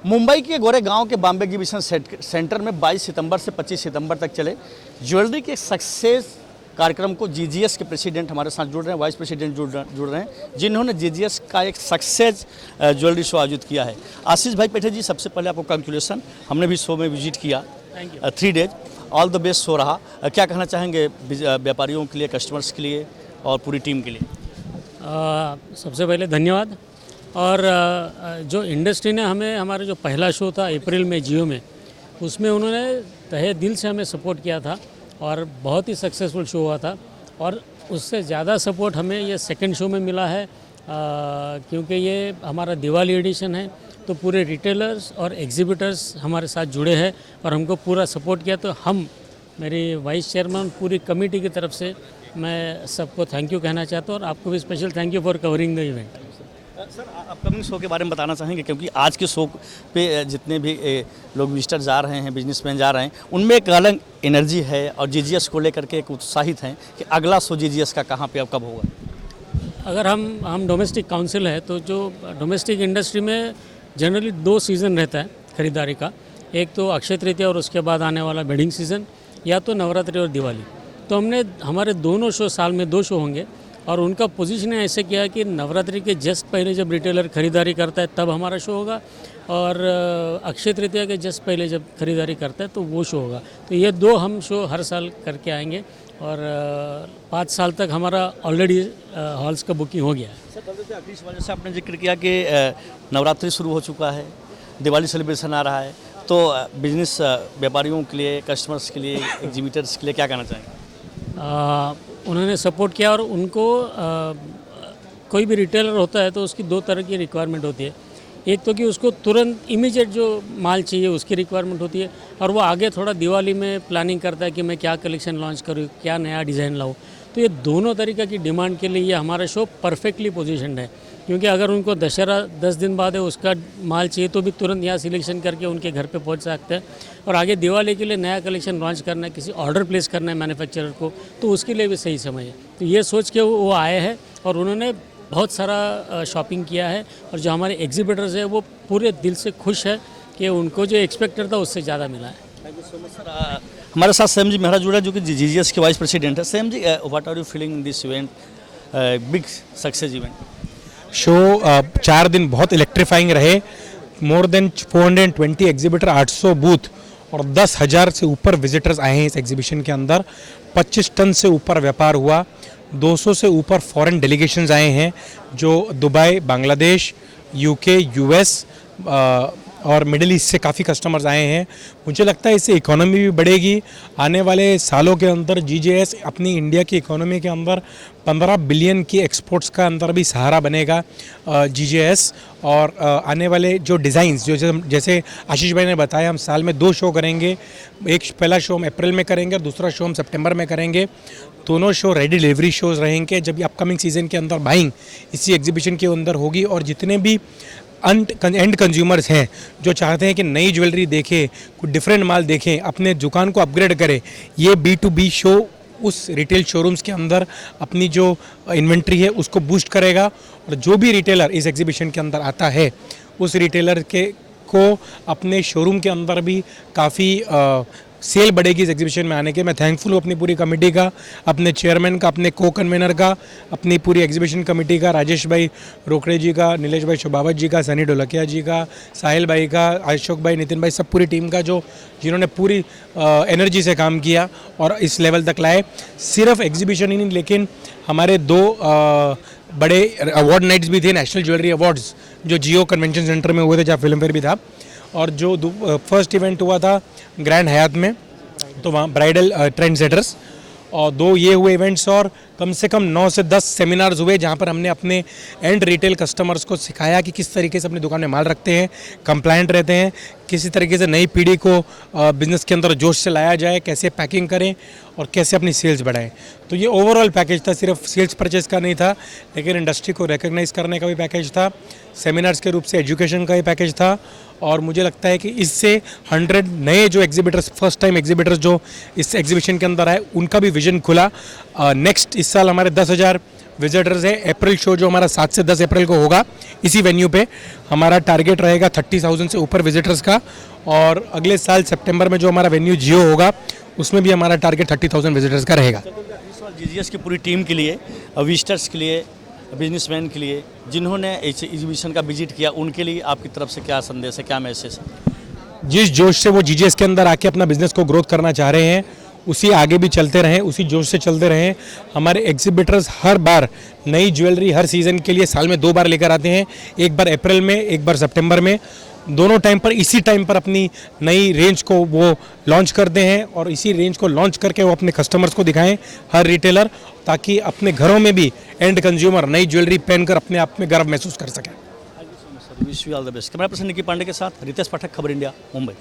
मुंबई के गोरेगांव के Bombay exhibition centre में 22 सितंबर से 25 सितंबर तक चले ज्वेलरी के सक्सेस कार्यक्रम को जीजीएस के प्रेसिडेंट हमारे साथ जुड़ रहे हैं, वाइस प्रेसिडेंट जुड़ रहे हैं, जिन्होंने जीजीएस का एक सक्सेस ज्वेलरी शो आयोजित किया है। आशीष भाई पेठे जी, सबसे पहले आपको कंग्रेचुलेसन, हमने भी शो में विजिट किया, 3 days, all the best show रहा। क्या कहना चाहेंगे व्यापारियों के लिए, कस्टमर्स के लिए और पूरी टीम के लिए? सबसे पहले धन्यवाद। और जो इंडस्ट्री ने हमें, हमारा जो पहला शो था अप्रैल में जियो में, उसमें उन्होंने तहे दिल से हमें सपोर्ट किया था और बहुत ही सक्सेसफुल शो हुआ था। और उससे ज़्यादा सपोर्ट हमें ये सेकंड शो में मिला है, क्योंकि ये हमारा दिवाली एडिशन है, तो पूरे रिटेलर्स और एग्जीबिटर्स हमारे साथ जुड़े हैं और हमको पूरा सपोर्ट किया। तो हम, मेरी वाइस चेयरमैन, पूरी कमेटी की तरफ से मैं सबको थैंक यू कहना चाहता हूँ और आपको भी special thank you for covering the event. Sir, upcoming show के बारे में बताना चाहेंगे, क्योंकि आज के शो पे जितने भी लोग विजिटर जा रहे हैं, बिजनेसमैन जा रहे हैं, उनमें एक अलग एनर्जी है और जीजीएस को लेकर के एक उत्साहित हैं कि अगला शो जीजीएस का कहाँ पे अब कब होगा। अगर हम डोमेस्टिक काउंसिल है, तो जो डोमेस्टिक इंडस्ट्री में जनरली 2 सीज़न रहता है ख़रीदारी का, एक तो अक्षय तृतीया और उसके बाद आने वाला वेडिंग सीज़न, या तो नवरात्रि और दिवाली। तो हमने हमारे दोनों शो, साल में 2 शो होंगे और उनका पोजीशन ऐसे किया कि नवरात्रि के जस्ट पहले जब रिटेलर खरीदारी करता है तब हमारा शो होगा, और अक्षय तृतीया के जस्ट पहले जब खरीदारी करता है तो वो शो होगा। तो ये 2 हम शो हर साल करके आएंगे और 5 साल तक हमारा ऑलरेडी हॉल्स का बुकिंग हो गया है। सर, अगली वजह से आपने जिक्र किया कि नवरात्रि शुरू हो चुका है, दिवाली सेलिब्रेशन आ रहा है, तो बिजनेस व्यापारियों के लिए, कस्टमर्स के लिए, एग्जीबिटर्स के लिए क्या कहना चाहेंगे? उन्होंने सपोर्ट किया और उनको कोई भी रिटेलर होता है तो उसकी 2 तरह की रिक्वायरमेंट होती है। एक तो कि उसको तुरंत इमीडिएट जो माल चाहिए उसकी रिक्वायरमेंट होती है, और वो आगे थोड़ा दिवाली में प्लानिंग करता है कि मैं क्या कलेक्शन लॉन्च करूँ, क्या नया डिज़ाइन लाऊँ। तो ये दोनों तरीक़े की डिमांड के लिए ये हमारा शो परफेक्टली पोजीशनड है, क्योंकि अगर उनको दशहरा 10 दिन बाद है उसका माल चाहिए तो भी तुरंत यहाँ सिलेक्शन करके उनके घर पे पहुँच सकते हैं, और आगे दिवाली के लिए नया कलेक्शन लॉन्च करना है, किसी ऑर्डर प्लेस करना है मैन्युफैक्चरर को, तो उसके लिए भी सही समय है। तो ये सोच के वो आए हैं और उन्होंने बहुत सारा शॉपिंग किया है, और जो हमारे एग्जीबिटर्स हैं वो पूरे दिल से खुश है कि उनको जो एक्सपेक्टेड था उससे ज़्यादा मिला है। Thank you so much sir. हमारे साथ सेम जी मेहरा जुड़ा है, जो कि जीजीएस के वाइस प्रेसिडेंट है। Sam ji, what are you feeling this event, big success event? So 4 दिन बहुत इलेक्ट्रीफाइंग रहे। मोर देन 420 एग्जीबिटर, 800 बूथ और 10,000 से ऊपर विजिटर्स आए हैं इस एग्जीबिशन के अंदर। 25 टन से ऊपर व्यापार हुआ। 200 से ऊपर फॉरेन डेलीगेशंस आए हैं, जो दुबई, बांग्लादेश, यूके, यूएस और मिडिल ईस्ट से काफ़ी कस्टमर्स आए हैं। मुझे लगता है इससे इकोनॉमी भी बढ़ेगी। आने वाले सालों के अंदर जीजीएस अपनी इंडिया की इकोनॉमी के अंदर 15 बिलियन की एक्सपोर्ट्स का अंदर भी सहारा बनेगा जीजीएस। और आने वाले जो डिज़ाइंस, जो जैसे आशीष भाई ने बताया, हम साल में 2 शो करेंगे। एक पहला शो हम अप्रैल में करेंगे और दूसरा शो हम सितंबर में करेंगे। दोनों शो रेडी डिलीवरी शोज़ रहेंगे। जब अपकमिंग सीज़न के अंदर बाइंग इसी एग्जीबिशन के अंदर होगी, और जितने भी एंड कंज्यूमर्स हैं जो चाहते हैं कि नई ज्वेलरी देखें, कुछ डिफरेंट माल देखें, अपने दुकान को अपग्रेड करें, ये B2B शो उस रिटेल शोरूम्स के अंदर अपनी जो इन्वेंट्री है उसको बूस्ट करेगा। और जो भी रिटेलर इस एग्जीबिशन के अंदर आता है, उस रिटेलर को अपने शोरूम के अंदर भी काफ़ी सेल बढ़ेगी इस एग्जीबिशन में आने के। मैं थैंकफुल हूँ अपनी पूरी कमेटी का, अपने चेयरमैन का, अपने को कन्वीनर का, अपनी पूरी एग्जीबिशन कमेटी का, राजेश भाई रोकड़े जी का, नीलेश भाई शोभावत जी का, सनी ढोलकिया जी का, साहिल भाई का, अशोक भाई, नितिन भाई, सब पूरी टीम का, जिन्होंने पूरी एनर्जी से काम किया और इस लेवल तक लाए। सिर्फ एग्जीबिशन ही नहीं, लेकिन हमारे 2 बड़े अवार्ड नाइट्स भी थे, नेशनल ज्वेलरी अवार्ड्स, जो जियो कन्वेंशन सेंटर में हुए थे, जहाँ फिल्म फेयर भी था। और जो फर्स्ट इवेंट हुआ था ग्रैंड हयात में, तो वहाँ ब्राइडल ट्रेंड सेटर्स, और 2 ये हुए इवेंट्स, और कम से कम 9 से 10 सेमिनार्स हुए, जहाँ पर हमने अपने एंड रिटेल कस्टमर्स को सिखाया कि किस तरीके से अपनी दुकान में माल रखते हैं, कंप्लायंट रहते हैं, किसी तरीके से नई पीढ़ी को बिज़नेस के अंदर जोश से लाया जाए, कैसे पैकिंग करें और कैसे अपनी सेल्स बढ़ाएं। तो ये ओवरऑल पैकेज था, सिर्फ सेल्स परचेज का नहीं था, लेकिन इंडस्ट्री को रिकग्नाइज़ करने का भी पैकेज था, सेमिनार्स के रूप से एजुकेशन का भी पैकेज था। और मुझे लगता है कि इससे 100 नए जो एग्जीबिटर्स, फर्स्ट टाइम एग्जीबिटर्स जो इस एग्जीबिशन के अंदर आए, उनका भी विजन खुला। नेक्स्ट इस साल हमारे 10,000 विजिटर्स है। अप्रैल शो जो हमारा 7 से 10 अप्रैल को होगा इसी वेन्यू पे, हमारा टारगेट रहेगा 30,000 से ऊपर विजिटर्स का। और अगले साल सितंबर में जो हमारा वेन्यू जियो होगा उसमें भी हमारा टारगेट 30,000 विजिटर्स का रहेगा। जीजीएस की पूरी टीम के लिए, विजिटर्स के लिए, बिजनेसमैन के लिए जिन्होंने इस एग्जीबिशन का विजिट किया, उनके लिए आपकी तरफ से क्या संदेश है, क्या मैसेज है? जिस जोश से वो जीजीएस के अंदर आके अपना बिजनेस को ग्रोथ करना चाह रहे हैं उसी आगे भी चलते रहें, उसी जोश से चलते रहें। हमारे एग्जिबिटर्स हर बार नई ज्वेलरी हर सीज़न के लिए साल में 2 बार लेकर आते हैं, एक बार अप्रैल में, एक बार सितंबर में। दोनों टाइम पर इसी टाइम पर अपनी नई रेंज को वो लॉन्च करते हैं और इसी रेंज को लॉन्च करके वो अपने कस्टमर्स को दिखाएं, हर रिटेलर, ताकि अपने घरों में भी एंड कंज्यूमर नई ज्वेलरी पहनकर अपने आप में गर्व महसूस कर सकें। Wish you all the best. Camera person Nikki Pandey के साथ रितेश पाठक, खबर इंडिया, मुंबई।